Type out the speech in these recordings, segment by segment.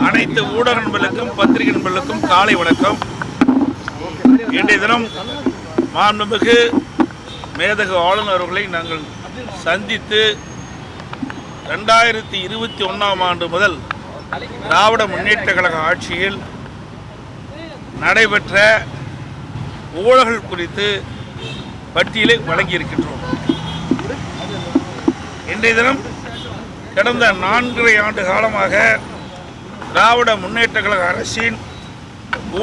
அனைத்து ஊடக நண்பர்களுக்கும் பத்திரிகை நண்பர்களுக்கும் காலை வணக்கம். இன்றைய தினம் மாண்புமிகு மேதகு ஆளுநர் அவர்களை நாங்கள் சந்தித்து 2021ஆம் ஆண்டு முதல் திராவிட முன்னேற்ற கழக ஆட்சியில் நடைபெற்ற ஊழல்கள் குறித்து பட்டியலை வழங்கியிருக்கின்றோம். இன்றைய தினம் கடந்த 4.5 ஆண்டு காலமாக திராவிட முன்னேற்ற கழக அரசின்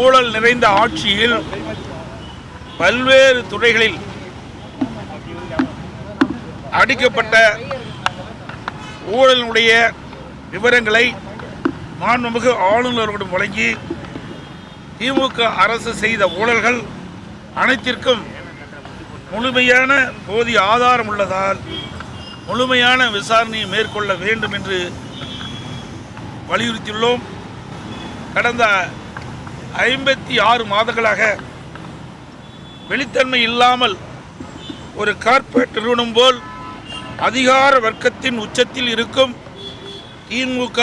ஊழல் நிறைந்த ஆட்சியில் பல்வேறு துறைகளில் அடிக்கப்பட்ட ஊழலினுடைய விவரங்களை மாண்புமிகு ஆளுநர்களிடம் வழங்கி திமுக அரசு செய்த ஊழல்கள் அனைத்திற்கும் முழுமையான போதிய ஆதாரம் உள்ளதால் முழுமையான விசாரணையை மேற்கொள்ள வேண்டும் என்று வலியுறுத்தியுள்ளோம். கடந்த 56 மாதங்களாக வெளித்தன்மை இல்லாமல் ஒரு கார்ப்பரேட் நிறுவனம் போல் அதிகார வர்க்கத்தின் உச்சத்தில் இருக்கும் திமுக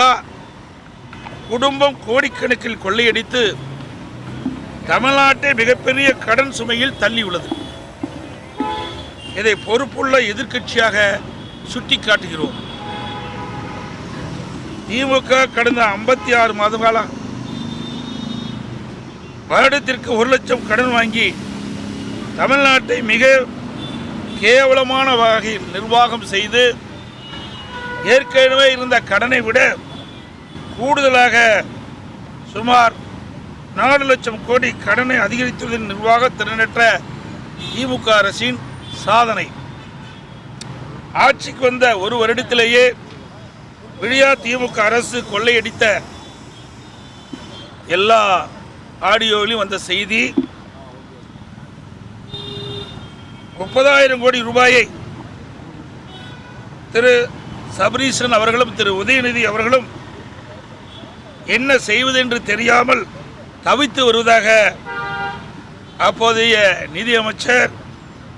குடும்பம் கோடிக்கணக்கில் கொள்ளையடித்து தமிழ்நாட்டை மிகப்பெரிய கடன் சுமையில் தள்ளியுள்ளது. இதை பொறுப்புள்ள எதிர்க்கட்சியாக சுட்டிக்காட்டுகிறோம். திமுக கடந்த 56 மாத காலம் வருடத்திற்கு 1 லட்சம் கடன் வாங்கி தமிழ்நாட்டை மிக கேவலமான வகையில் நிர்வாகம் செய்து ஏற்கனவே இருந்த கடனை விட கூடுதலாக சுமார் 4 லட்சம் கோடி கடனை அதிகரித்துள்ளது நிர்வாக திறனற்ற திமுக அரசின் சாதனை. ஆட்சிக்கு வந்த ஒரு வருடத்திலேயே விடியா திமுக அரசு கொள்ளையடித்த எல்லா ஆடியோவிலும் வந்த செய்தி 30,000 கோடி ரூபாயை திரு சபரீசன் அவர்களும் திரு உதயநிதி அவர்களும் என்ன செய்வது என்று தெரியாமல் தவித்து வருவதாக அப்போதைய நிதியமைச்சர்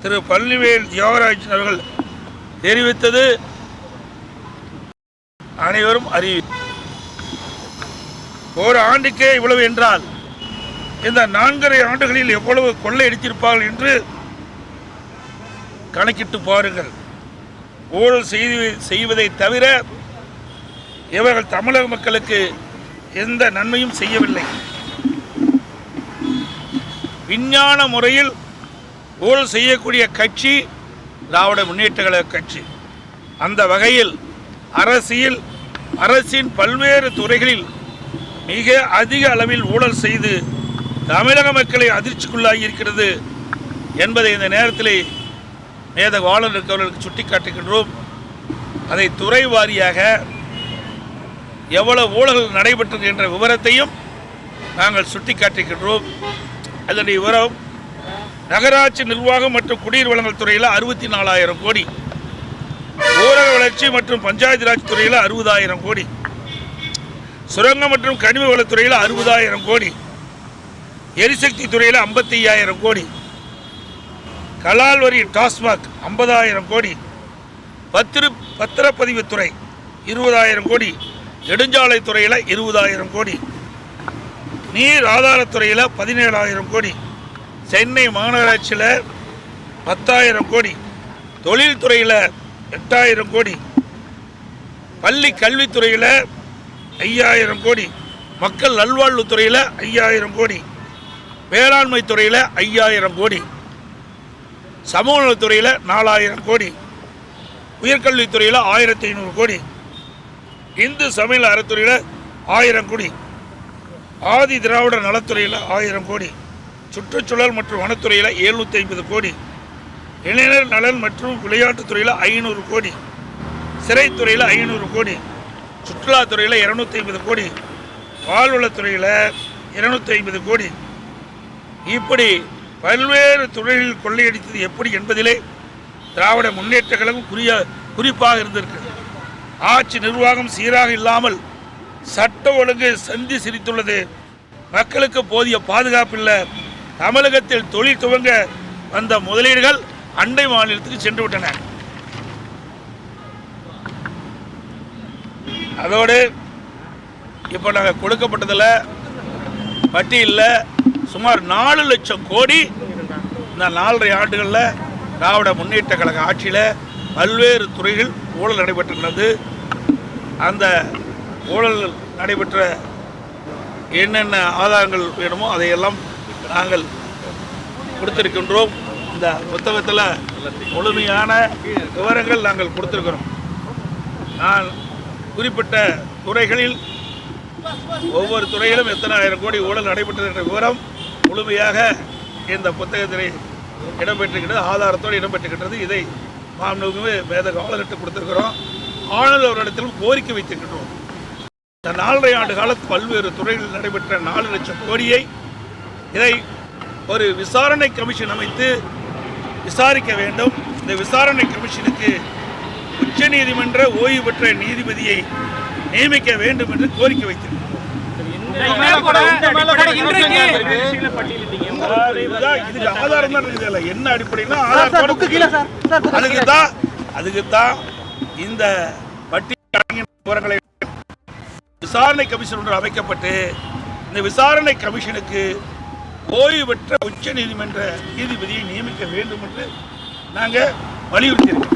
திரு பழனிவேல் தியாகராஜன் அவர்கள் தெரிவித்தது அனைவரும் அறிவி. ஒரு ஆண்டுக்கே இவ்வளவு என்றால் இந்த 4.5 ஆண்டுகளில் எவ்வளவு கொள்ளையடித்திருப்பார்கள் என்று கணக்கிட்டு பாருங்கள். ஊழல் செய்வதை தவிர இவர்கள் தமிழக மக்களுக்கு எந்த நன்மையும் செய்யவில்லை. விஞ்ஞான முறையில் ஊழல் செய்யக்கூடிய கட்சி திராவிட முன்னேற்ற கழக கட்சி. அந்த வகையில் அரசின் பல்வேறு துறைகளில் மிக அதிக அளவில் ஊழல் செய்து தமிழக மக்களை அதிர்ச்சிக்குள்ளாகி இருக்கிறது என்பதை இந்த நேரத்தில் மேதகு ஆளுநருக்கு அவர்களுக்கு சுட்டிக்காட்டுகின்றோம். அதை துறை வாரியாக எவ்வளவு ஊழல்கள் நடைபெற்றது என்ற விவரத்தையும் நாங்கள் சுட்டிக்காட்டுகின்றோம். அதனுடைய விவரம் நகராட்சி நிர்வாகம் மற்றும் குடிநீர் வழங்கல் துறையில் 64,000 கோடி, ஊரக வளர்ச்சி மற்றும் பஞ்சாயத்து ராஜ் துறையில் 60,000 கோடி, சுரங்கம் மற்றும் கனிம வளத்துறையில் 60,000 கோடி, எரிசக்தி துறையில் 55,000 கோடி, கலால் வரி டாஸ்மாக் 50,000 கோடி, பத்திரப்பதிவுத்துறை 20,000 கோடி, நெடுஞ்சாலை துறையில் 20,000 கோடி, நீர் ஆதாரத்துறையில் 17,000 கோடி, சென்னை மாநகராட்சியில் 10,000 கோடி, தொழில்துறையில் 8,000 கோடி, பள்ளி கல்வித்துறையில் 5,000 கோடி, மக்கள் நல்வாழ்வுத்துறையில் 5,000 கோடி, வேளாண்மை துறையில் 5,000 கோடி, சமூக நலத்துறையில் 4,000 கோடி, உயர்கல்வித்துறையில் 1,500 கோடி, இந்து சமய அறத்துறையில் 1,000 கோடி, ஆதி திராவிட நலத்துறையில் 1,000 கோடி, சுற்றுச்சூழல் மற்றும் வனத்துறையில் 750 கோடி, இளைஞர் நலன் மற்றும் விளையாட்டுத்துறையில் 500 கோடி, சிறைத்துறையில் 500 கோடி, சுற்றுலாத்துறையில் 250 கோடி, வாழ்வளத்துறையில் 250 கோடி. இப்படி பல்வேறு துறைகளில் கொள்ளையடித்தது எப்படி என்பதிலே திராவிட முன்னேற்ற கழகம் குறிப்பாக இருந்திருக்கிறது. ஆட்சி நிர்வாகம் சீராக இல்லாமல் சட்ட ஒழுங்கு சந்தி சிரித்துள்ளது. மக்களுக்கு போதிய பாதுகாப்பு இல்லை. தமிழகத்தில் தொழில் துவங்க வந்த முதலீடுகள் அண்டை மாநிலத்துக்கு சென்று விட்டன. அதோடு இப்போ நாங்கள் கொடுக்கப்பட்டதில் பட்டியலில் சுமார் 4 லட்சம் கோடி இந்த 4.5 ஆண்டுகளில் திராவிட முன்னேற்ற கழக ஆட்சியில் பல்வேறு துறைகள் ஊழல் நடைபெற்றுள்ளது. அந்த ஊழல் நடைபெற்ற என்னென்ன ஆதாரங்கள் வேணுமோ அதையெல்லாம் நாங்கள் கொடுத்திருக்கின்றோம். இந்த புத்தகத்தில் முழுமையான விவரங்கள் நாங்கள் கொடுத்திருக்கிறோம். நான் குறிப்பிட்ட துறைகளில் ஒவ்வொரு துறையிலும் எத்தனை ஆயிரம் கோடி ஊழல் நடைபெற்றது என்ற விவரம் முழுமையாக இந்த புத்தகத்தில் இடம்பெற்றிருக்கிறது, ஆதாரத்தோடு இடம்பெற்றிருக்கின்றது. இதை மாண்புமிகு மேதகு ஆளுநர்கிட்ட கொடுத்திருக்கிறோம். ஆளுநர் அவரிடத்திலும் கோரிக்கை வைத்திருக்கின்றோம். இந்த 4.5 ஆண்டு காலத்தில் பல்வேறு துறைகளில் நடைபெற்ற 4 லட்சம் கோடியை இதை ஒரு விசாரணை கமிஷன் அமைத்து விசாரிக்க வேண்டும். இந்த விசாரணை கமிஷனுக்கு உச்சநீதிமன்ற ஓய்வு பெற்ற நீதிபதியை நியமிக்க வேண்டும் என்று கோரிக்கை வைத்திருக்கிறோம். இதுக்கு ஆதாரம் தான் இருக்குது. என்ன அடிப்படையில் அதுக்குத்தான் இந்த பட்டியல் விவரங்களை விசாரணை கமிஷன் ஒன்று அமைக்கப்பட்டு இந்த விசாரணை கமிஷனுக்கு ஓய்வு பெற்ற உச்ச நீதிமன்ற நீதிபதியை நியமிக்க வேண்டும் என்று நாங்கள் வலியுறுத்தி இருக்கிறோம்.